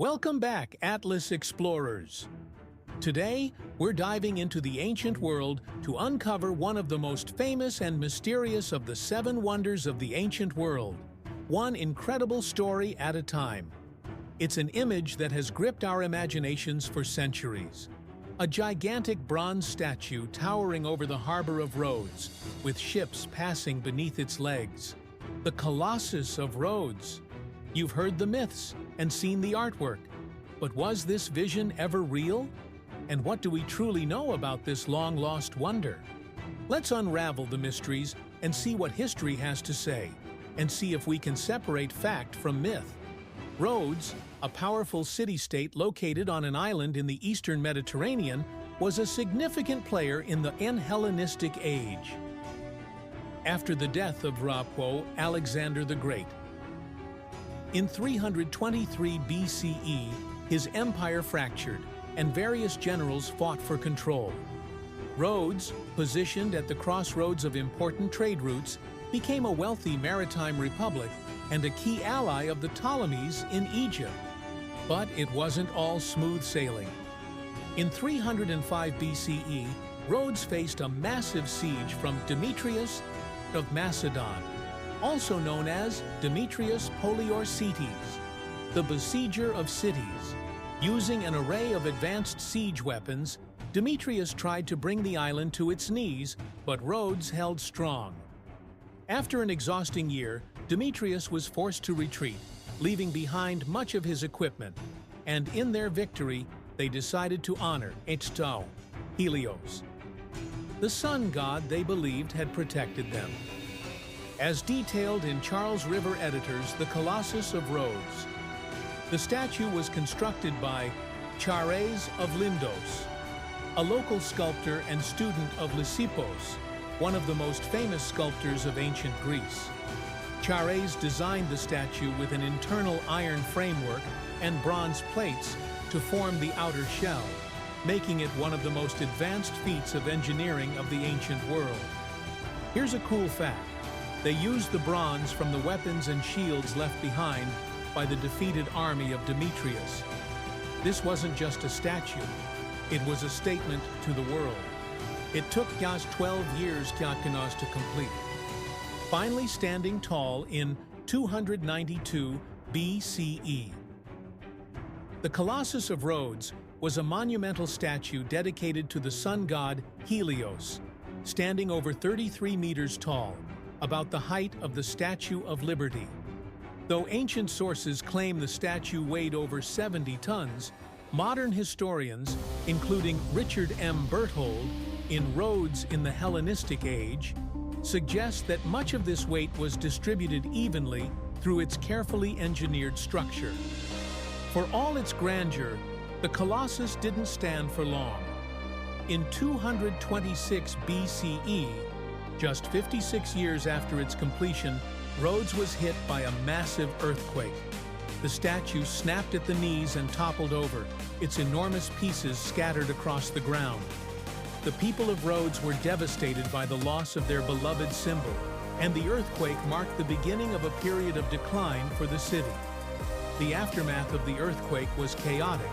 Welcome back, Atlas Explorers! Today, we're diving into the ancient world to uncover one of the most famous and mysterious of the seven wonders of the ancient world, one incredible story at a time. It's an image that has gripped our imaginations for centuries. A gigantic bronze statue towering over the harbor of Rhodes, with ships passing beneath its legs. The Colossus of Rhodes. You've heard the myths and seen the artwork, but was this vision ever real? And what do we truly know about this long-lost wonder? Let's unravel the mysteries and see what history has to say, and see if we can separate fact from myth. Rhodes, a powerful city-state located on an island in the eastern Mediterranean, was a significant player in the Hellenistic age. After the death of Alexander the Great, in 323 BCE, his empire fractured, and various generals fought for control. Rhodes, positioned at the crossroads of important trade routes, became a wealthy maritime republic and a key ally of the Ptolemies in Egypt. But it wasn't all smooth sailing. In 305 BCE, Rhodes faced a massive siege from Demetrius of Macedon, also known as Demetrius Poliorcetes, the besieger of cities. Using an array of advanced siege weapons, Demetrius tried to bring the island to its knees, but Rhodes held strong. After an exhausting year, Demetrius was forced to retreat, leaving behind much of his equipment, and in their victory, they decided to honor Helios, the sun god they believed had protected them. As detailed in Charles River Editor's The Colossus of Rhodes, the statue was constructed by Chares of Lindos, a local sculptor and student of Lysippos, one of the most famous sculptors of ancient Greece. Chares designed the statue with an internal iron framework and bronze plates to form the outer shell, making it one of the most advanced feats of engineering of the ancient world. Here's a cool fact. They used the bronze from the weapons and shields left behind by the defeated army of Demetrius. This wasn't just a statue, it was a statement to the world. It took just 12 years to complete, finally standing tall in 292 BCE. The Colossus of Rhodes was a monumental statue dedicated to the sun god Helios, standing over 33 meters tall, about the height of the Statue of Liberty. Though ancient sources claim the statue weighed over 70 tons, modern historians, including Richard M. Berthold in Rhodes in the Hellenistic Age, suggest that much of this weight was distributed evenly through its carefully engineered structure. For all its grandeur, the Colossus didn't stand for long. In 226 BCE, just 56 years after its completion, Rhodes was hit by a massive earthquake. The statue snapped at the knees and toppled over, its enormous pieces scattered across the ground. The people of Rhodes were devastated by the loss of their beloved symbol, and the earthquake marked the beginning of a period of decline for the city. The aftermath of the earthquake was chaotic,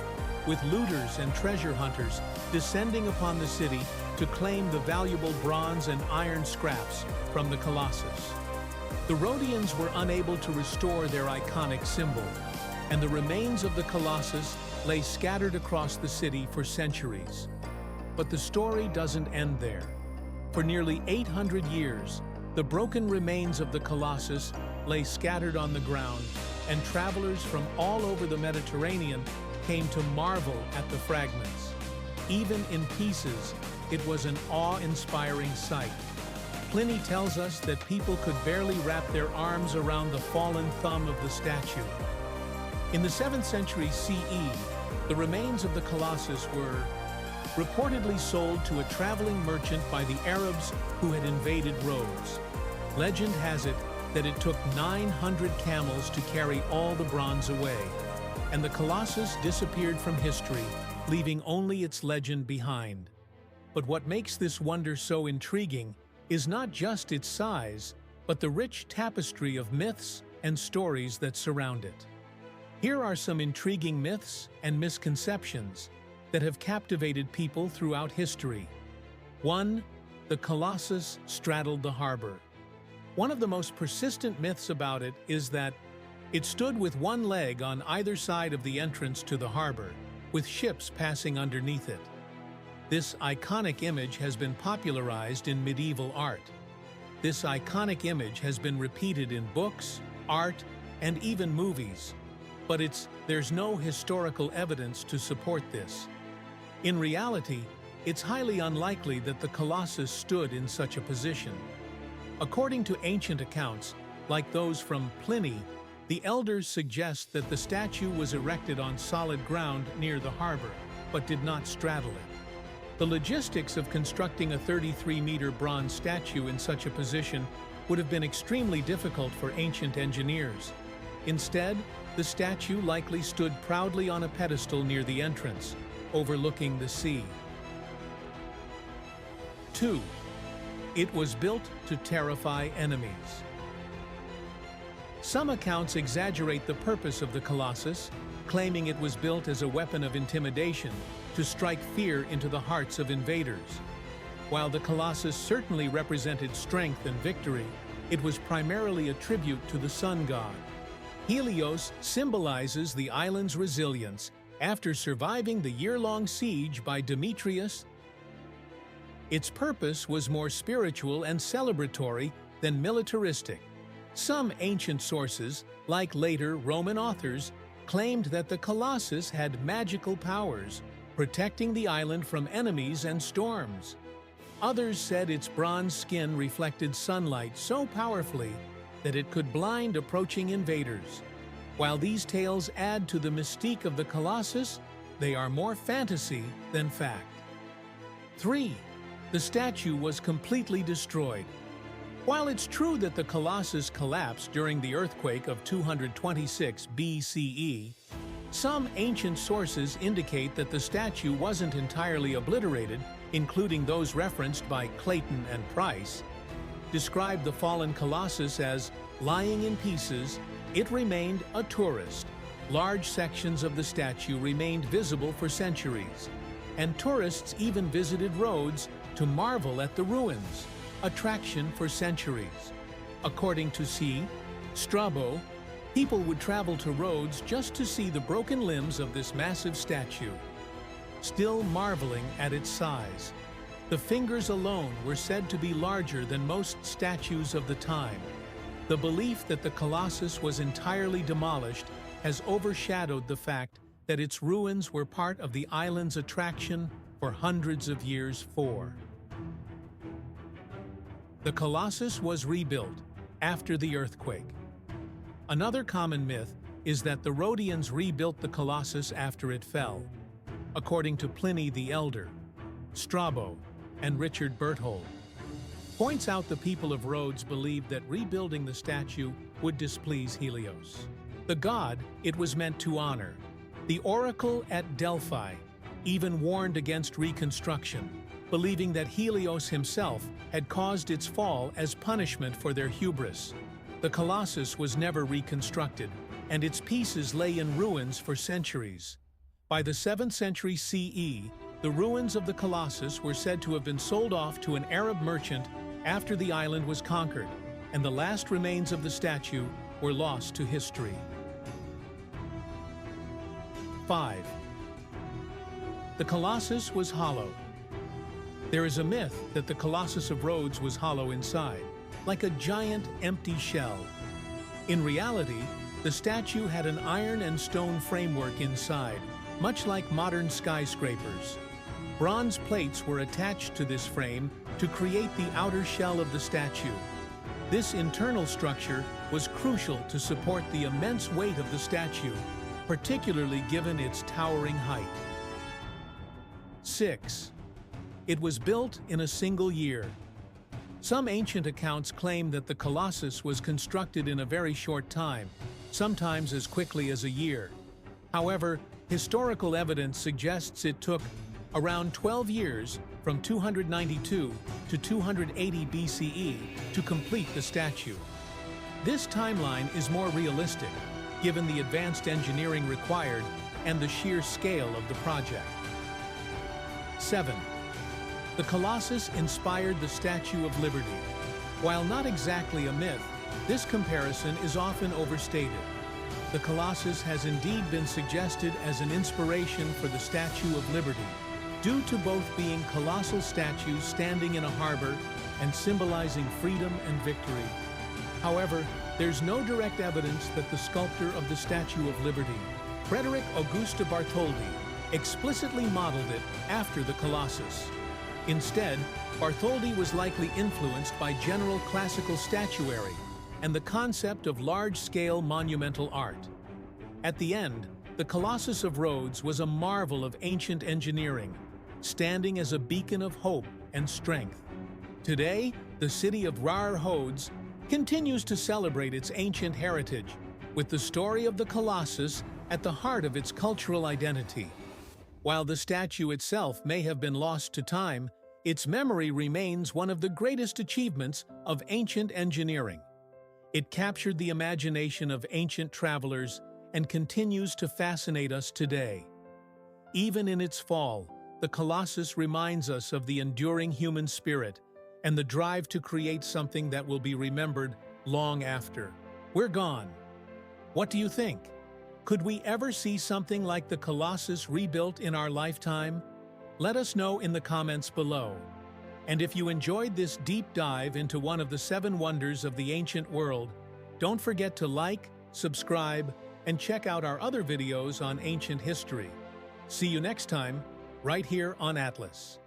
with looters and treasure hunters descending upon the city to claim the valuable bronze and iron scraps from the Colossus. The Rhodians were unable to restore their iconic symbol, and the remains of the Colossus lay scattered across the city for centuries. But the story doesn't end there. For nearly 800 years, the broken remains of the Colossus lay scattered on the ground, and travelers from all over the Mediterranean came to marvel at the fragments. Even in pieces, it was an awe-inspiring sight. Pliny tells us that people could barely wrap their arms around the fallen thumb of the statue. In the 7th century CE, the remains of the Colossus were reportedly sold to a traveling merchant by the Arabs who had invaded Rhodes. Legend has it that it took 900 camels to carry all the bronze away, and the Colossus disappeared from history, leaving only its legend behind. But what makes this wonder so intriguing is not just its size, but the rich tapestry of myths and stories that surround it. Here are some intriguing myths and misconceptions that have captivated people throughout history. 1. The Colossus straddled the harbor. One of the most persistent myths about it is that it stood with one leg on either side of the entrance to the harbor, with ships passing underneath it. This iconic image has been popularized in medieval art. This iconic image has been repeated in books, art, and even movies, but there's no historical evidence to support this. In reality, it's highly unlikely that the Colossus stood in such a position. According to ancient accounts, like those from Pliny, the elders suggest that the statue was erected on solid ground near the harbor, but did not straddle it. The logistics of constructing a 33-meter bronze statue in such a position would have been extremely difficult for ancient engineers. Instead, the statue likely stood proudly on a pedestal near the entrance, overlooking the sea. 2. It was built to terrify enemies. Some accounts exaggerate the purpose of the Colossus, claiming it was built as a weapon of intimidation to strike fear into the hearts of invaders. While the Colossus certainly represented strength and victory, it was primarily a tribute to the sun god. Helios symbolizes the island's resilience after surviving the year-long siege by Demetrius. Its purpose was more spiritual and celebratory than militaristic. Some ancient sources, like later Roman authors, claimed that the Colossus had magical powers, protecting the island from enemies and storms. Others said its bronze skin reflected sunlight so powerfully that it could blind approaching invaders. While these tales add to the mystique of the Colossus, they are more fantasy than fact. 3. The statue was completely destroyed. While it's true that the Colossus collapsed during the earthquake of 226 BCE, some ancient sources indicate that the statue wasn't entirely obliterated, including those referenced by Clayton and Price. Describe the fallen Colossus as lying in pieces. It remained a tourist. Large sections of the statue remained visible for centuries, and tourists even visited Rhodes to marvel at the ruins, attraction for centuries. According to Strabo, people would travel to Rhodes just to see the broken limbs of this massive statue, still marveling at its size. The fingers alone were said to be larger than most statues of the time. The belief that the Colossus was entirely demolished has overshadowed the fact that its ruins were part of the island's attraction for hundreds of years. 4. The Colossus was rebuilt after the earthquake. Another common myth is that the Rhodians rebuilt the Colossus after it fell. According to Pliny the Elder, Strabo, and Richard Berthold, points out the people of Rhodes believed that rebuilding the statue would displease Helios, the god it was meant to honor. The oracle at Delphi even warned against reconstruction, believing that Helios himself had caused its fall as punishment for their hubris. The Colossus was never reconstructed, and its pieces lay in ruins for centuries. By the 7th century CE, the ruins of the Colossus were said to have been sold off to an Arab merchant after the island was conquered, and the last remains of the statue were lost to history. 5. The Colossus was hollow. There is a myth that the Colossus of Rhodes was hollow inside, like a giant empty shell. In reality, the statue had an iron and stone framework inside, much like modern skyscrapers. Bronze plates were attached to this frame to create the outer shell of the statue. This internal structure was crucial to support the immense weight of the statue, particularly given its towering height. 6. It was built in a single year. Some ancient accounts claim that the Colossus was constructed in a very short time, sometimes as quickly as a year. However, historical evidence suggests it took around 12 years, from 292 to 280 BCE, to complete the statue. This timeline is more realistic, given the advanced engineering required and the sheer scale of the project. 7. The Colossus inspired the Statue of Liberty. While not exactly a myth, this comparison is often overstated. The Colossus has indeed been suggested as an inspiration for the Statue of Liberty, due to both being colossal statues standing in a harbor and symbolizing freedom and victory. However, there's no direct evidence that the sculptor of the Statue of Liberty, Frederick Auguste Bartholdi, explicitly modeled it after the Colossus. Instead, Bartholdi was likely influenced by general classical statuary and the concept of large-scale monumental art. At the end, the Colossus of Rhodes was a marvel of ancient engineering, standing as a beacon of hope and strength. Today, the city of Rhodes continues to celebrate its ancient heritage, with the story of the Colossus at the heart of its cultural identity. While the statue itself may have been lost to time, its memory remains one of the greatest achievements of ancient engineering. It captured the imagination of ancient travelers and continues to fascinate us today. Even in its fall, the Colossus reminds us of the enduring human spirit and the drive to create something that will be remembered long after we're gone. What do you think? Could we ever see something like the Colossus rebuilt in our lifetime? Let us know in the comments below. And if you enjoyed this deep dive into one of the 7 wonders of the ancient world, don't forget to like, subscribe, and check out our other videos on ancient history. See you next time, right here on Atlas.